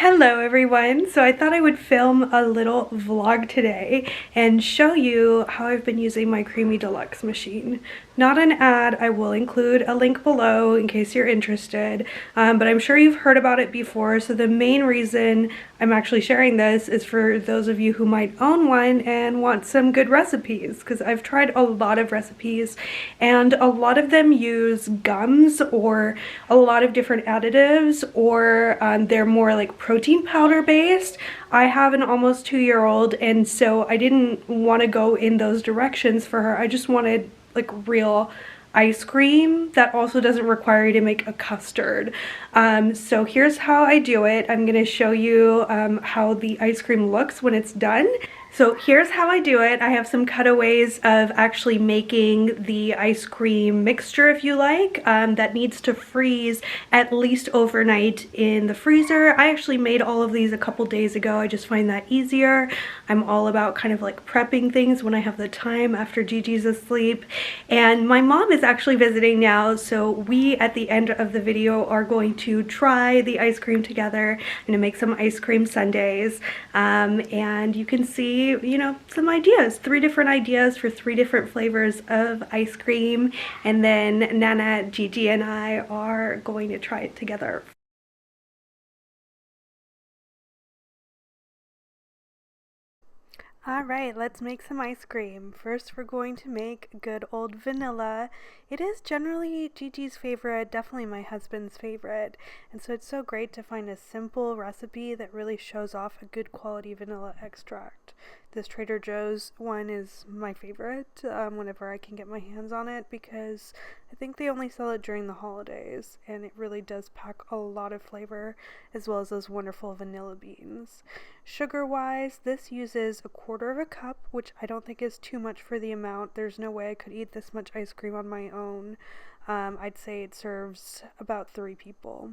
Hello everyone! So I thought I would film a little vlog today and show you how I've been using my Creami Deluxe machine. Not an ad, I will include a link below in case you're interested, but I'm sure you've heard about it before, so the main reason I'm actually sharing this is for those of you who might own one and want some good recipes, because I've tried a lot of recipes and a lot of them use gums or a lot of different additives, or they're more like protein powder based. I have an almost 2-year-old, and so I didn't want to go in those directions for her. I just wanted like real ice cream that also doesn't require you to make a custard. So here's how I do it. I'm going to show you how the ice cream looks when it's done. So here's how I do it. I have some cutaways of actually making the ice cream mixture, if you like, that needs to freeze at least overnight in the freezer. I actually made all of these a couple days ago. I just find that easier. I'm all about kind of like prepping things when I have the time after Gigi's asleep. And my mom is actually visiting now, so we at the end of the video are going to try the ice cream together. I'm gonna make some ice cream sundaes, and you can see, you know, some ideas, 3 different ideas for 3 different flavors of ice cream, and then Nana, Gigi, and I are going to try it together. Alright, let's make some ice cream. First we're going to make good old vanilla. It is generally Gigi's favorite, definitely my husband's favorite, and so it's so great to find a simple recipe that really shows off a good quality vanilla extract. This Trader Joe's one is my favorite whenever I can get my hands on it, because I think they only sell it during the holidays, and it really does pack a lot of flavor, as well as those wonderful vanilla beans. Sugar wise, this uses 1/4 cup, which I don't think is too much for the amount. There's no way I could eat this much ice cream on my own. I'd say it serves about 3 people.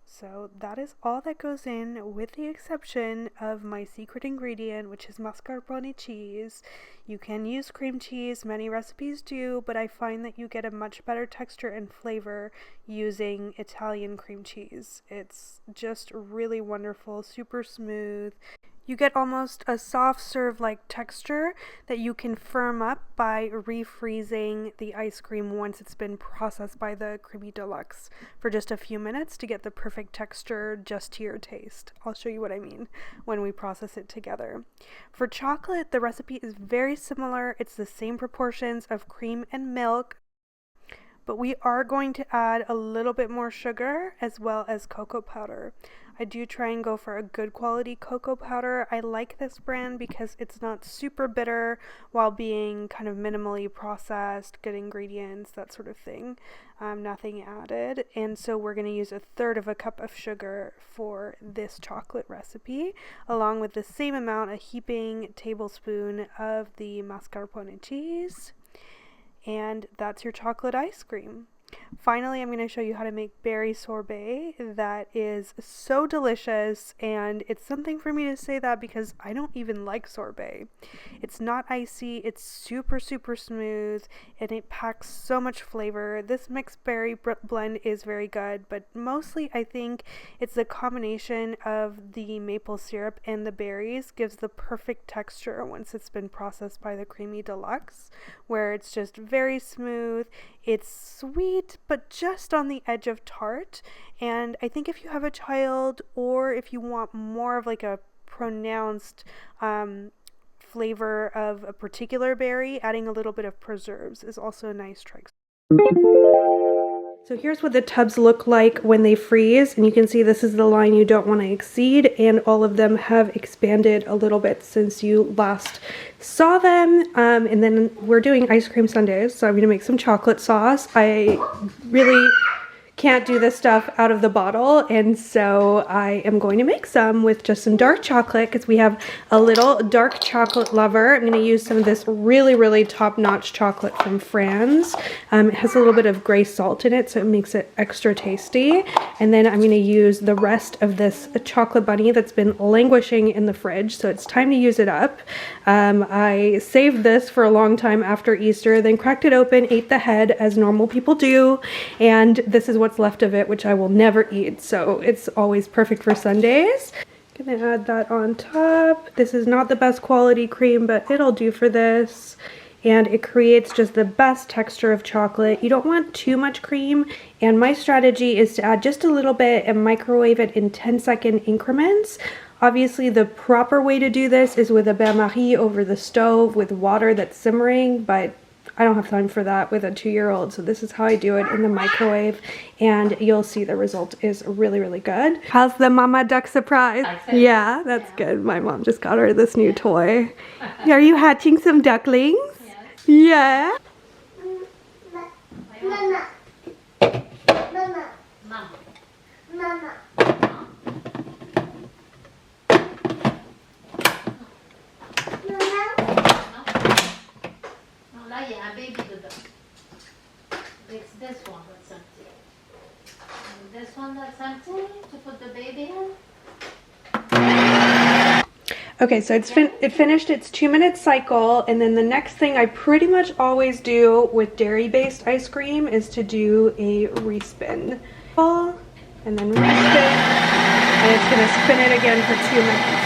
So that is all that goes in, with the exception of my secret ingredient, which is mascarpone cheese. You can use cream cheese, many recipes do, but I find that you get a much better texture and flavor using Italian cream cheese. It's just really wonderful, super smooth. You get almost a soft serve-like texture that you can firm up by refreezing the ice cream once it's been processed by the Creami Deluxe for just a few minutes to get the perfect texture just to your taste. I'll show you what I mean when we process it together. For chocolate, the recipe is very similar. It's the same proportions of cream and milk, but we are going to add a little bit more sugar as well as cocoa powder. I do try and go for a good quality cocoa powder. I like this brand because it's not super bitter while being kind of minimally processed, good ingredients, that sort of thing. Nothing added. And so we're going to use 1/3 cup of sugar for this chocolate recipe, along with the same amount, a heaping tablespoon of the mascarpone cheese. And that's your chocolate ice cream. Finally, I'm going to show you how to make berry sorbet that is so delicious, and it's something for me to say that because I don't even like sorbet. It's not icy, it's super smooth, and it packs so much flavor. This mixed berry blend is very good, but mostly I think it's the combination of the maple syrup and the berries gives the perfect texture once it's been processed by the Creami Deluxe, where it's just very smooth. It's sweet, but just on the edge of tart. And I think if you have a child, or if you want more of like a pronounced flavor of a particular berry, adding a little bit of preserves is also a nice trick. So here's what the tubs look like when they freeze, and you can see this is the line you don't want to exceed, and all of them have expanded a little bit since you last saw them. And then we're doing ice cream sundaes, so I'm going to make some chocolate sauce. I really can't do this stuff out of the bottle, and so I am going to make some with just some dark chocolate because we have a little dark chocolate lover. I'm going to use some of this really top-notch chocolate from France. It has a little bit of gray salt in it, so it makes it extra tasty. And then I'm going to use the rest of this chocolate bunny that's been languishing in the fridge, so it's time to use it up. I saved this for a long time after Easter, then cracked it open, ate the head as normal people do, and this is what what's left of it, which I will never eat, so it's always perfect for Sundays. Gonna add that on top. This is not the best quality cream, but it'll do for this. And it creates just the best texture of chocolate. You don't want too much cream, and my strategy is to add just a little bit and microwave it in 10-second increments. Obviously, the proper way to do this is with a bain-marie over the stove with water that's simmering, but I don't have time for that with a 2-year-old, so this is how I do it in the microwave, and you'll see the result is really, really good. How's the mama duck surprise? Yeah, that's good. My mom just got her this new toy. Are you hatching some ducklings? Yeah. Mama. Mama. Mama. Yeah, baby dedans. It's this one that's empty. And this one that's empty to put the baby in. Okay, so it finished its 2-minute cycle, and then the next thing I pretty much always do with dairy-based ice cream is to do a respin. And then respin, and it's going to spin it again for 2 minutes.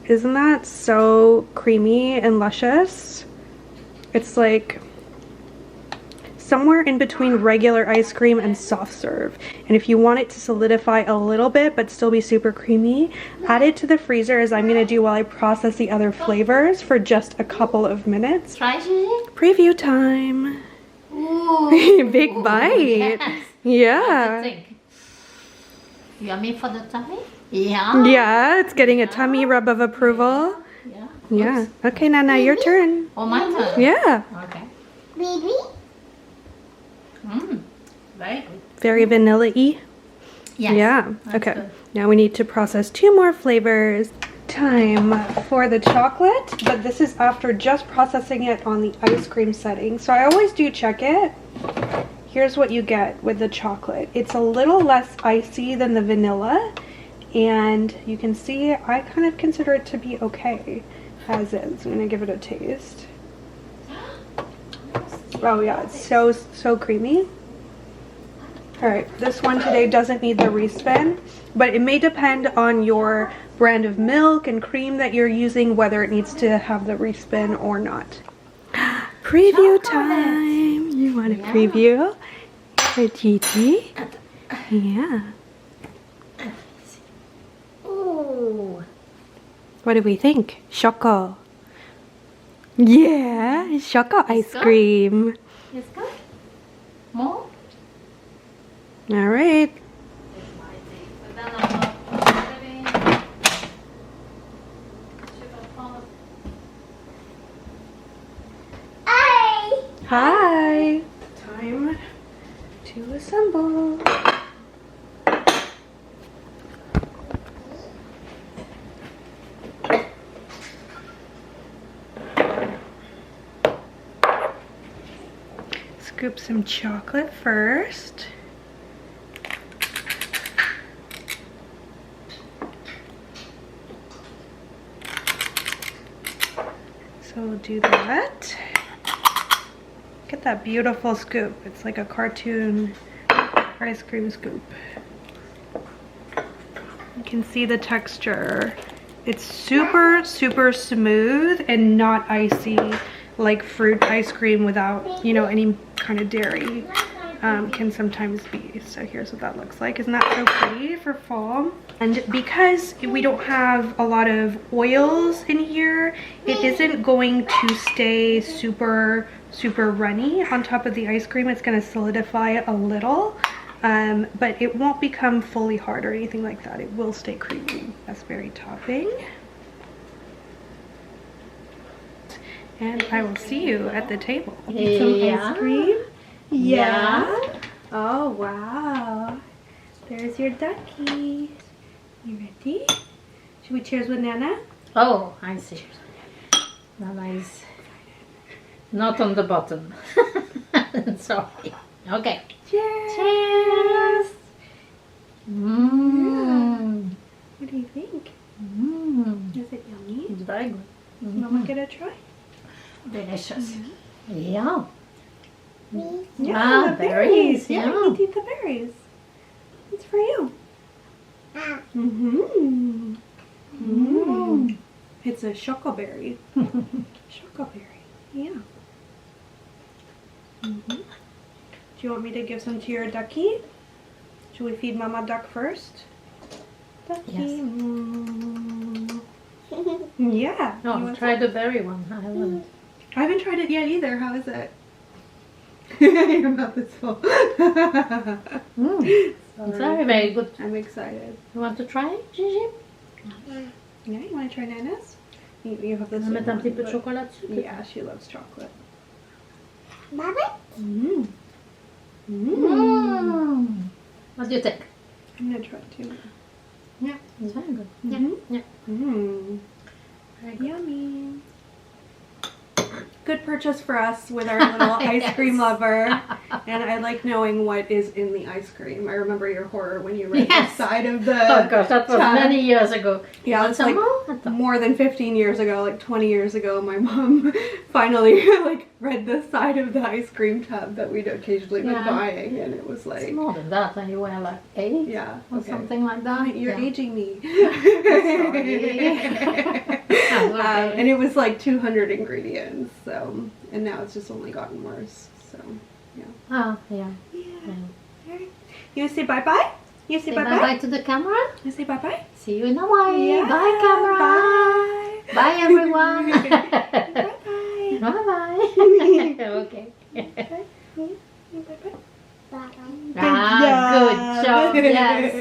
Isn't that so creamy and luscious? It's like somewhere in between regular ice cream and soft serve. And if you want it to solidify a little bit but still be super creamy, add it to the freezer, as I'm gonna do while I process the other flavors for just a couple of minutes. Try, Julie? Preview time. Ooh. Big bite. Yes. Yeah. What do you think? Yummy for the tummy? Yeah. Yeah, it's getting a tummy rub of approval. Yeah. Yeah. Okay, Nana, your turn. Oh, my turn? Yeah. Okay. Baby? Mmm. Very good. Very vanilla-y. Yes. Yeah. Okay. Good. Now we need to process 2 more flavors. Time for the chocolate, but this is after just processing it on the ice cream setting. So I always do check it. Here's what you get with the chocolate. It's a little less icy than the vanilla, and you can see I kind of consider it to be okay as is. I'm gonna give it a taste. Oh yeah, it's so creamy. Alright, this one today doesn't need the respin, but it may depend on your brand of milk and cream that you're using, whether it needs to have the respin or not. Preview time! You want a preview for Gigi? Yeah. Ooh. What do we think? Choco. Yeah, choco ice cream. It's good. More? All right. Hi. Time to assemble. Scoop some chocolate first. So we'll do that. Look at that beautiful scoop. It's like a cartoon ice cream scoop. You can see the texture. It's super, super smooth and not icy like fruit ice cream without, you know, any kind of dairy can sometimes be. So here's what that looks like. Isn't that so pretty for fall? And because we don't have a lot of oils in here, it isn't going to stay super runny on top of the ice cream. It's going to solidify it a little, but it won't become fully hard or anything like that. It will stay creamy. Raspberry topping. And I will see you at the table. Yeah. Some ice cream. Yeah. Oh, wow. There's your ducky. You ready? Should we cheers with Nana? Oh, I see. Nana is not on the bottom. Sorry. Okay. Cheers. Cheers. Mmm. What do you think? Mmm. Is it yummy? It's very good. Mama, get a try? Delicious. Yeah. Yeah, you eat the berries. It's for you. Mm-hmm. Mm. It's a chocoberry. Chocoberry. Yeah. Mm-hmm. Do you want me to give some to your ducky? Should we feed Mama Duck first? Ducky. Yes. Mm. Yeah. No, try the berry one. I haven't tried it yet either. How is it? Your mouth is full. It's very, very good. I'm excited. You want to try it, Gigi? Yeah, you want to try Nana's? You have this. On va mettre un one, petit peu de but- chocolat dessus. Yeah, she loves chocolate. Mama? Mm. What do you think? I'm gonna try it too. Yeah, it's very good. Mhm. Yeah. Mm. Very good. Yummy. Good purchase for us with our little ice cream lover. And I like knowing what is in the ice cream. I remember your horror when you read Yes. the side of the Oh gosh, that was tub. many years ago. Yeah, Want it's some like more? more than 15 years ago, like 20 years ago, my mom finally like read the side of the ice cream tub that we'd occasionally been Yeah. buying, and it was It's like, more than that, and you were like 8 yeah, or okay. something like that. You're Yeah. aging me. That's okay. And it was like 200 ingredients, so, and now it's just only gotten worse, so, Oh, yeah. yeah. You say bye-bye? You say Say bye-bye? bye-bye to the camera. You say bye-bye? See you in Hawaii. Yeah, Bye, camera. Bye. Bye, everyone. Bye-bye. Bye-bye. Okay. Bye-bye. Bye. Ah, good job. Yes.